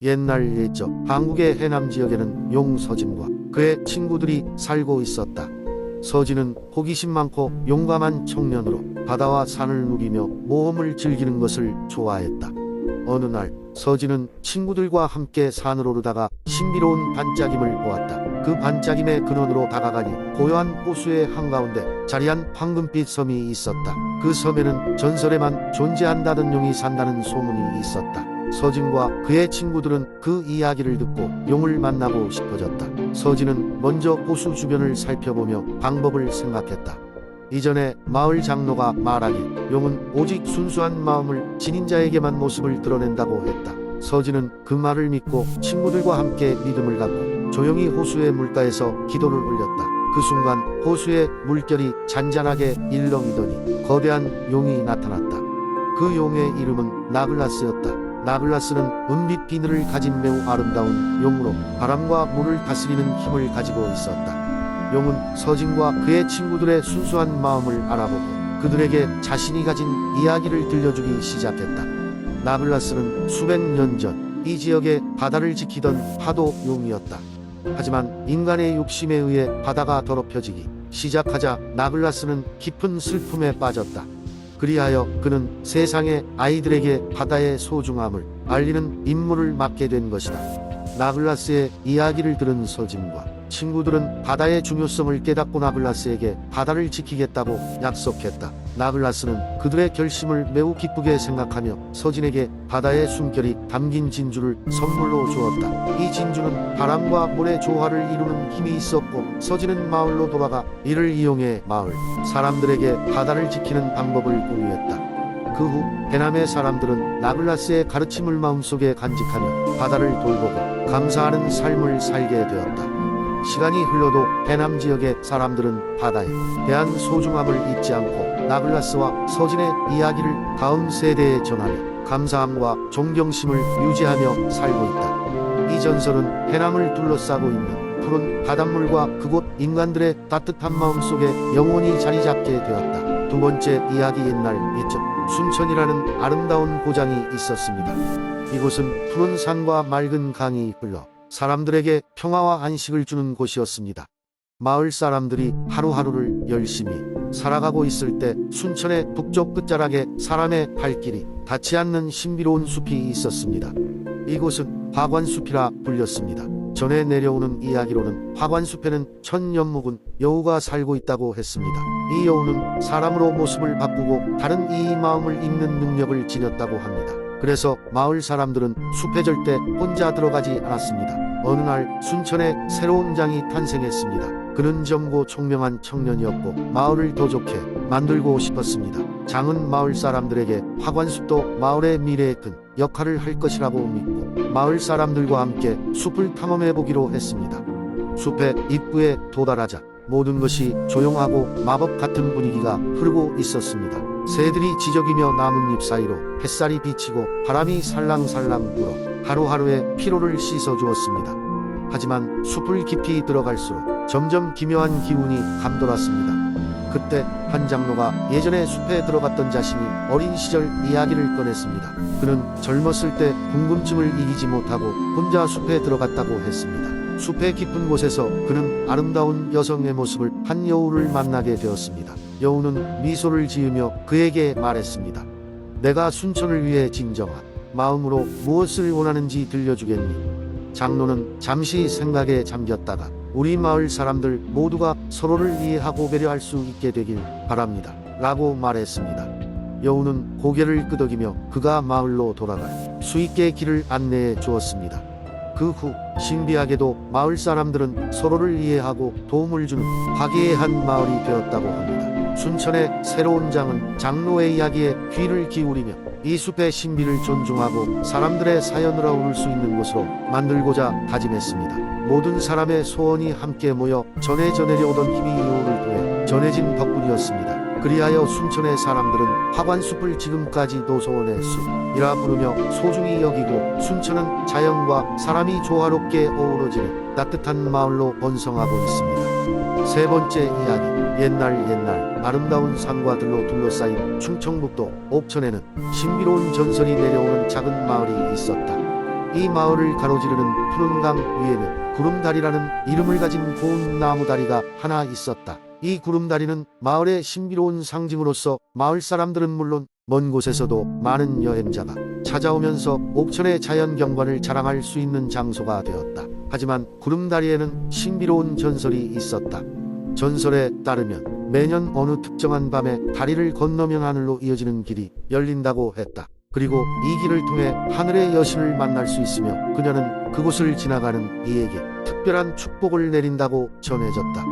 옛날 옛적 한국의 해남 지역에는 용 서진과 그의 친구들이 살고 있었다. 서진은 호기심 많고 용감한 청년으로 바다와 산을 누비며 모험을 즐기는 것을 좋아했다. 어느 날 서진은 친구들과 함께 산을 오르다가 신비로운 반짝임을 보았다. 그 반짝임의 근원으로 다가가니 고요한 호수의 한가운데 자리한 황금빛 섬이 있었다. 그 섬에는 전설에만 존재한다던 용이 산다는 소문이 있었다. 서진과 그의 친구들은 그 이야기를 듣고 용을 만나고 싶어졌다. 서진은 먼저 호수 주변을 살펴보며 방법을 생각했다. 이전에 마을 장로가 말하길 용은 오직 순수한 마음을 지닌 자에게만 모습을 드러낸다고 했다. 서진은 그 말을 믿고 친구들과 함께 믿음을 갖고 조용히 호수의 물가에서 기도를 올렸다. 그 순간 호수의 물결이 잔잔하게 일렁이더니 거대한 용이 나타났다. 그 용의 이름은 나글라스였다. 나글라스는 은빛 비늘을 가진 매우 아름다운 용으로 바람과 물을 다스리는 힘을 가지고 있었다. 용은 서진과 그의 친구들의 순수한 마음을 알아보고 그들에게 자신이 가진 이야기를 들려주기 시작했다. 나글라스는 수백 년 전 이 지역의 바다를 지키던 파도 용이었다. 하지만 인간의 욕심에 의해 바다가 더럽혀지기 시작하자 나글라스는 깊은 슬픔에 빠졌다. 그리하여 그는 세상의 아이들에게 바다의 소중함을 알리는 임무를 맡게 된 것이다. 나글라스의 이야기를 들은 서진과 친구들은 바다의 중요성을 깨닫고 나글라스에게 바다를 지키겠다고 약속했다. 나글라스는 그들의 결심을 매우 기쁘게 생각하며 서진에게 바다의 숨결이 담긴 진주를 선물로 주었다. 이 진주는 바람과 물의 조화를 이루는 힘이 있었고 서진은 마을로 돌아가 이를 이용해 마을 사람들에게 바다를 지키는 방법을 공유했다. 그 후 해남의 사람들은 나글라스의 가르침을 마음속에 간직하며 바다를 돌보고 감사하는 삶을 살게 되었다. 시간이 흘러도 해남 지역의 사람들은 바다에 대한 소중함을 잊지 않고 나글라스와 서진의 이야기를 다음 세대에 전하며 감사함과 존경심을 유지하며 살고 있다. 이 전설은 해남을 둘러싸고 있는 푸른 바닷물과 그곳 인간들의 따뜻한 마음 속에 영원히 자리 잡게 되었다. 두 번째 이야기. 옛날 옛적 순천이라는 아름다운 고장이 있었습니다. 이곳은 푸른 산과 맑은 강이 흘러 사람들에게 평화와 안식을 주는 곳이었습니다. 마을 사람들이 하루하루를 열심히 살아가고 있을 때 순천의 북쪽 끝자락에 사람의 발길이 닿지 않는 신비로운 숲이 있었습니다. 이곳은 화관숲이라 불렸습니다. 전해 내려오는 이야기로는 화관숲에는 천년묵은 여우가 살고 있다고 했습니다. 이 여우는 사람으로 모습을 바꾸고 다른 이의 마음을 읽는 능력을 지녔다고 합니다. 그래서 마을 사람들은 숲에 절대 혼자 들어가지 않았습니다. 어느 날 순천에 새로운 장이 탄생했습니다. 그는 젊고 총명한 청년이었고 마을을 더 좋게 만들고 싶었습니다. 장은 마을 사람들에게 화관숲도 마을의 미래에 큰 역할을 할 것이라고 믿고 마을 사람들과 함께 숲을 탐험해 보기로 했습니다. 숲의 입구에 도달하자 모든 것이 조용하고 마법 같은 분위기가 흐르고 있었습니다. 새들이 지저귀며 나뭇잎 사이로 햇살이 비치고 바람이 살랑살랑 불어 하루하루의 피로를 씻어주었습니다. 하지만 숲을 깊이 들어갈수록 점점 기묘한 기운이 감돌았습니다. 그때 한 장로가 예전에 숲에 들어갔던 자신이 어린 시절 이야기를 꺼냈습니다. 그는 젊었을 때 궁금증을 이기지 못하고 혼자 숲에 들어갔다고 했습니다. 숲의 깊은 곳에서 그는 아름다운 여성의 모습을 한 여우를 만나게 되었습니다. 여우는 미소를 지으며 그에게 말했습니다. 내가 순천을 위해 진정한 마음으로 무엇을 원하는지 들려주겠니? 장로는 잠시 생각에 잠겼다가 우리 마을 사람들 모두가 서로를 이해하고 배려할 수 있게 되길 바랍니다. 라고 말했습니다. 여우는 고개를 끄덕이며 그가 마을로 돌아갈 수 있게 길을 안내해 주었습니다. 그 후 신비하게도 마을 사람들은 서로를 이해하고 도움을 주는 화기애애한 마을이 되었다고 합니다. 순천의 새로운 장은 장로의 이야기에 귀를 기울이며 이 숲의 신비를 존중하고 사람들의 사연을 아우를 수 있는 곳으로 만들고자 다짐했습니다. 모든 사람의 소원이 함께 모여 전해져 내려오던 힘이 여우를 통해 전해진 덕분이었습니다. 그리하여 순천의 사람들은 화관숲을 지금까지도 소원의 숲이라 부르며 소중히 여기고 순천은 자연과 사람이 조화롭게 어우러지는 따뜻한 마을로 번성하고 있습니다. 세 번째 이야기. 옛날 아름다운 산과 들로 둘러싸인 충청북도 옥천에는 신비로운 전설이 내려오는 작은 마을이 있었다. 이 마을을 가로지르는 푸른 강 위에는 구름다리라는 이름을 가진 고운 나무다리가 하나 있었다. 이 구름다리는 마을의 신비로운 상징으로서 마을 사람들은 물론 먼 곳에서도 많은 여행자가 찾아오면서 옥천의 자연경관을 자랑할 수 있는 장소가 되었다. 하지만 구름다리에는 신비로운 전설이 있었다. 전설에 따르면 매년 어느 특정한 밤에 다리를 건너면 하늘로 이어지는 길이 열린다고 했다. 그리고 이 길을 통해 하늘의 여신을 만날 수 있으며 그녀는 그곳을 지나가는 이에게 특별한 축복을 내린다고 전해졌다.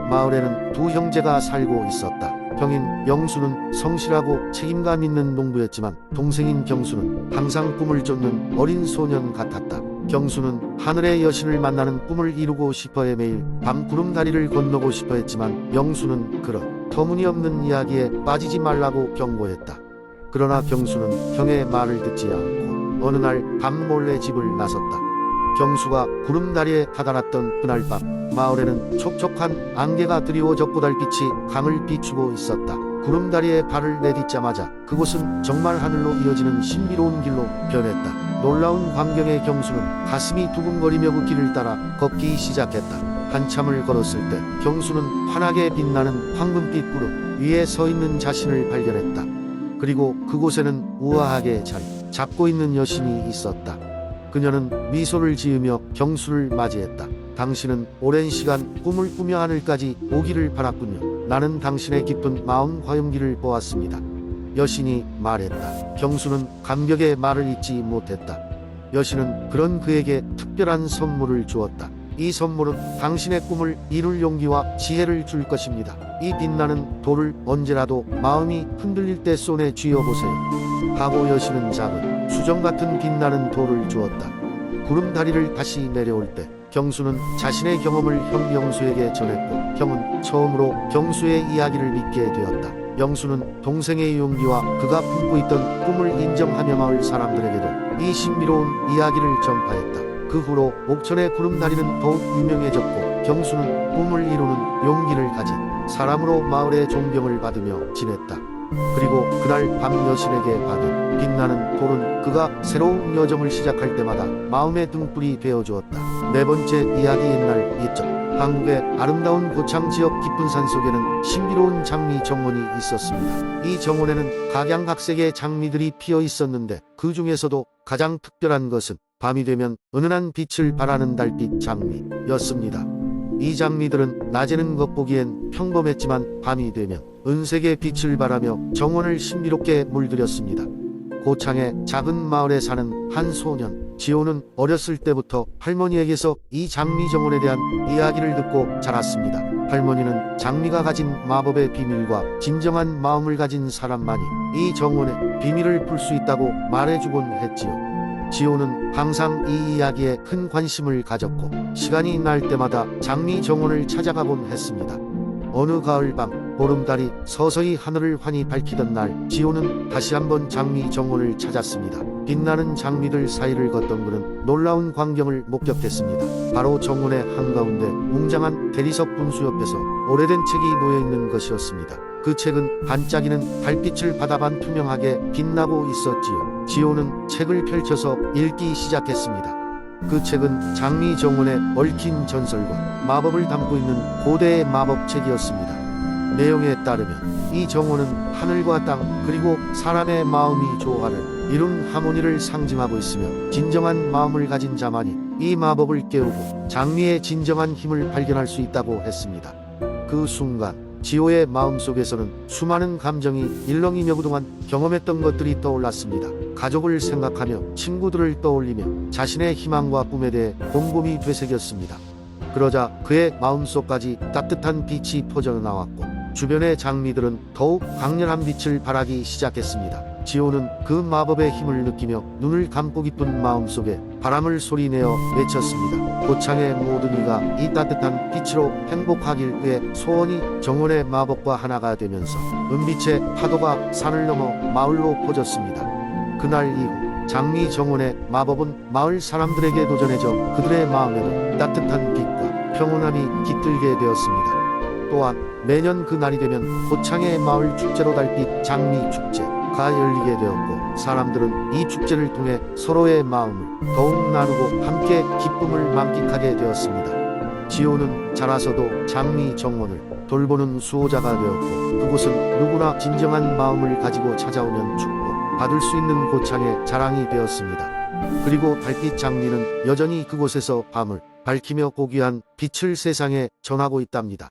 마을에는 두 형제가 살고 있었다. 형인 영수는 성실하고 책임감 있는 농부였지만 동생인 경수는 항상 꿈을 쫓는 어린 소년 같았다. 경수는 하늘의 여신을 만나는 꿈을 이루고 싶어해 매일 밤 구름다리를 건너고 싶어 했지만 영수는 그런 터무니없는 이야기에 빠지지 말라고 경고했다. 그러나 경수는 형의 말을 듣지 않고 어느 날 밤 몰래 집을 나섰다. 경수가 구름다리에 다다랐던 그날 밤 마을에는 촉촉한 안개가 드리워졌고 달빛이 강을 비추고 있었다. 구름다리에 발을 내딛자마자 그곳은 정말 하늘로 이어지는 신비로운 길로 변했다. 놀라운 광경에 경수는 가슴이 두근거리며 그 길을 따라 걷기 시작했다. 한참을 걸었을 때 경수는 환하게 빛나는 황금빛 구름 위에 서 있는 자신을 발견했다. 그리고 그곳에는 우아하게 자리 잡고 있는 여신이 있었다. 그녀는 미소를 지으며 경수를 맞이했다. 당신은 오랜 시간 꿈을 꾸며 하늘까지 오기를 바랐군요. 나는 당신의 깊은 마음 화용기를 보았습니다. 여신이 말했다. 경수는 감격의 말을 잇지 못했다. 여신은 그런 그에게 특별한 선물을 주었다. 이 선물은 당신의 꿈을 이룰 용기와 지혜를 줄 것입니다. 이 빛나는 돌을 언제라도 마음이 흔들릴 때 손에 쥐어보세요. 하고 여신은 작은 수정 같은 빛나는 돌을 주었다. 구름다리를 다시 내려올 때 경수는 자신의 경험을 형 영수에게 전했고 형은 처음으로 경수의 이야기를 믿게 되었다. 영수는 동생의 용기와 그가 품고 있던 꿈을 인정하며 마을 사람들에게도 이 신비로운 이야기를 전파했다. 그 후로 옥천의 구름다리는 더욱 유명해졌고 경수는 꿈을 이루는 용기를 가진 사람으로 마을의 존경을 받으며 지냈다. 그리고 그날 밤 여신에게 받은 빛나는 돌은 그가 새로운 여정을 시작할 때마다 마음의 등불이 되어주었다. 네 번째 이야기. 옛날 옛적 한국의 아름다운 고창 지역 깊은 산속에는 신비로운 장미 정원이 있었습니다. 이 정원에는 각양각색의 장미들이 피어 있었는데 그 중에서도 가장 특별한 것은 밤이 되면 은은한 빛을 발하는 달빛 장미였습니다. 이 장미들은 낮에는 겉보기엔 평범했지만 밤이 되면 은색의 빛을 발하며 정원을 신비롭게 물들였습니다. 고창의 작은 마을에 사는 한 소년 지호는 어렸을 때부터 할머니에게서 이 장미 정원에 대한 이야기를 듣고 자랐습니다. 할머니는 장미가 가진 마법의 비밀과 진정한 마음을 가진 사람만이 이 정원의 비밀을 풀 수 있다고 말해주곤 했지요. 지호는 항상 이 이야기에 큰 관심을 가졌고 시간이 날 때마다 장미 정원을 찾아가곤 했습니다. 어느 가을밤 보름달이 서서히 하늘을 환히 밝히던 날 지호는 다시 한번 장미 정원을 찾았습니다. 빛나는 장미들 사이를 걷던 그는 놀라운 광경을 목격했습니다. 바로 정원의 한가운데 웅장한 대리석 분수 옆에서 오래된 책이 놓여있는 것이었습니다. 그 책은 반짝이는 달빛을 받아 반투명하게 빛나고 있었지요. 지호는 책을 펼쳐서 읽기 시작했습니다. 그 책은 장미 정원에 얽힌 전설과 마법을 담고 있는 고대의 마법책이었습니다. 내용에 따르면 이 정원은 하늘과 땅 그리고 사람의 마음이 조화를 이룬 하모니를 상징하고 있으며 진정한 마음을 가진 자만이 이 마법을 깨우고 장미의 진정한 힘을 발견할 수 있다고 했습니다. 그 순간 지호의 마음속에서는 수많은 감정이 일렁이며 그동안 경험했던 것들이 떠올랐습니다. 가족을 생각하며 친구들을 떠올리며 자신의 희망과 꿈에 대해 곰곰이 되새겼습니다. 그러자 그의 마음속까지 따뜻한 빛이 퍼져나왔고 주변의 장미들은 더욱 강렬한 빛을 발하기 시작했습니다. 지호는 그 마법의 힘을 느끼며 눈을 감고 깊은 마음속에 바람을 소리내어 외쳤습니다. 고창의 모든 이가 이 따뜻한 빛으로 행복하길 위해 소원이 정원의 마법과 하나가 되면서 은빛의 파도가 산을 넘어 마을로 퍼졌습니다. 그날 이후 장미 정원의 마법은 마을 사람들에게 도전해져 그들의 마음에도 따뜻한 빛과 평온함이 깃들게 되었습니다. 또한 매년 그 날이 되면 고창의 마을 축제로 달빛 장미 축제 가 열리게 되었고, 사람들은 이 축제를 통해 서로의 마음을 더욱 나누고 함께 기쁨을 만끽하게 되었습니다. 지호는 자라서도 장미 정원을 돌보는 수호자가 되었고, 그곳은 누구나 진정한 마음을 가지고 찾아오면 축복 받을 수 있는 고창의 자랑이 되었습니다. 그리고 달빛 장미는 여전히 그곳에서 밤을 밝히며 고귀한 빛을 세상에 전하고 있답니다.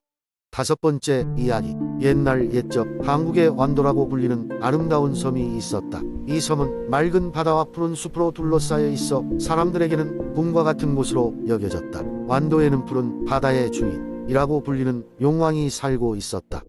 다섯 번째 이야기. 옛날 옛적 한국의 완도라고 불리는 아름다운 섬이 있었다. 이 섬은 맑은 바다와 푸른 숲으로 둘러싸여 있어 사람들에게는 꿈과 같은 곳으로 여겨졌다. 완도에는 푸른 바다의 주인이라고 불리는 용왕이 살고 있었다.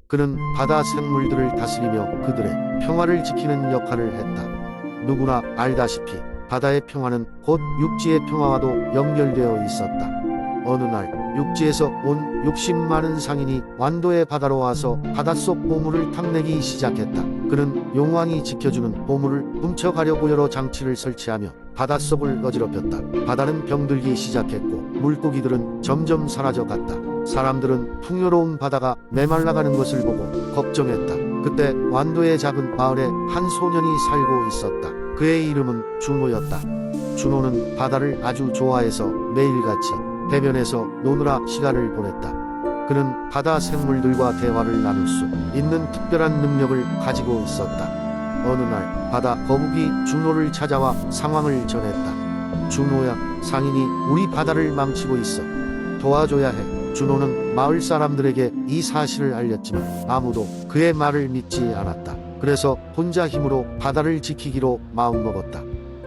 그는 바다 생물들을 다스리며 그들의 평화를 지키는 역할을 했다. 누구나 알다시피 바다의 평화는 곧 육지의 평화와도 연결되어 있었다. 어느 날 육지에서 온 욕심 많은 상인이 완도의 바다로 와서 바닷속 보물을 탐내기 시작했다. 그는 용왕이 지켜주는 보물을 훔쳐가려고 여러 장치를 설치하며 바닷속을 어지럽혔다. 바다는 병들기 시작했고 물고기들은 점점 사라져갔다. 사람들은 풍요로운 바다가 메말라가는 것을 보고 걱정했다. 그때 완도의 작은 마을에 한 소년이 살고 있었다. 그의 이름은 준호였다. 준호는 바다를 아주 좋아해서 매일같이 해변에서 노느라 시간을 보냈다. 그는 바다 생물들과 대화를 나눌 수 있는 특별한 능력을 가지고 있었다. 어느 날 바다 거북이 준호를 찾아와 상황을 전했다. 준호야, 상인이 우리 바다를 망치고 있어. 도와줘야 해. 준호는 마을 사람들에게 이 사실을 알렸지만 아무도 그의 말을 믿지 않았다. 그래서 혼자 힘으로 바다를 지키기로 마음먹었다.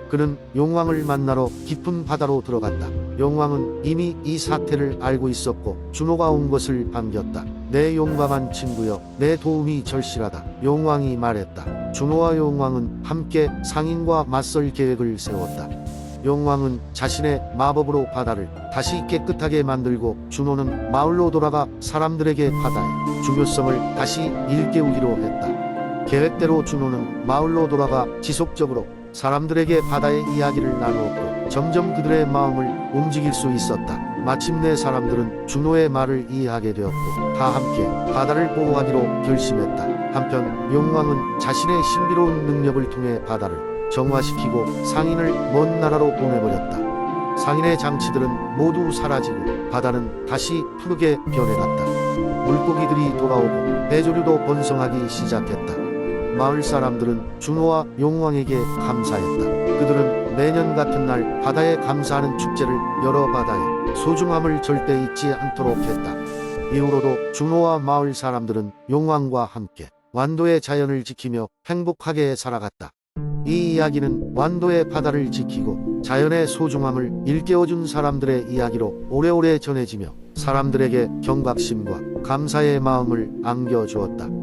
그는 용왕을 만나러 깊은 바다로 들어갔다. 용왕은 이미 이 사태를 알고 있었고 준호가 온 것을 반겼다. 내 용감한 친구여, 내 도움이 절실하다. 용왕이 말했다. 준호와 용왕은 함께 상인과 맞설 계획을 세웠다. 용왕은 자신의 마법으로 바다를 다시 깨끗하게 만들고 준호는 마을로 돌아가 사람들에게 바다의 중요성을 다시 일깨우기로 했다. 계획대로 준호는 마을로 돌아가 지속적으로 사람들에게 바다의 이야기를 나누었고 점점 그들의 마음을 움직일 수 있었다. 마침내 사람들은 준호의 말을 이해하게 되었고 다 함께 바다를 보호하기로 결심했다. 한편 용왕은 자신의 신비로운 능력을 통해 바다를 정화시키고 상인을 먼 나라로 보내버렸다. 상인의 장치들은 모두 사라지고 바다는 다시 푸르게 변해갔다. 물고기들이 돌아오고 해조류도 번성하기 시작했다. 마을 사람들은 준호와 용왕에게 감사했다. 그들은 매년 같은 날 바다에 감사하는 축제를 열어 바다의 소중함을 절대 잊지 않도록 했다. 이후로도 준호와 마을 사람들은 용왕과 함께 완도의 자연을 지키며 행복하게 살아갔다. 이 이야기는 완도의 바다를 지키고 자연의 소중함을 일깨워준 사람들의 이야기로 오래오래 전해지며 사람들에게 경각심과 감사의 마음을 안겨주었다.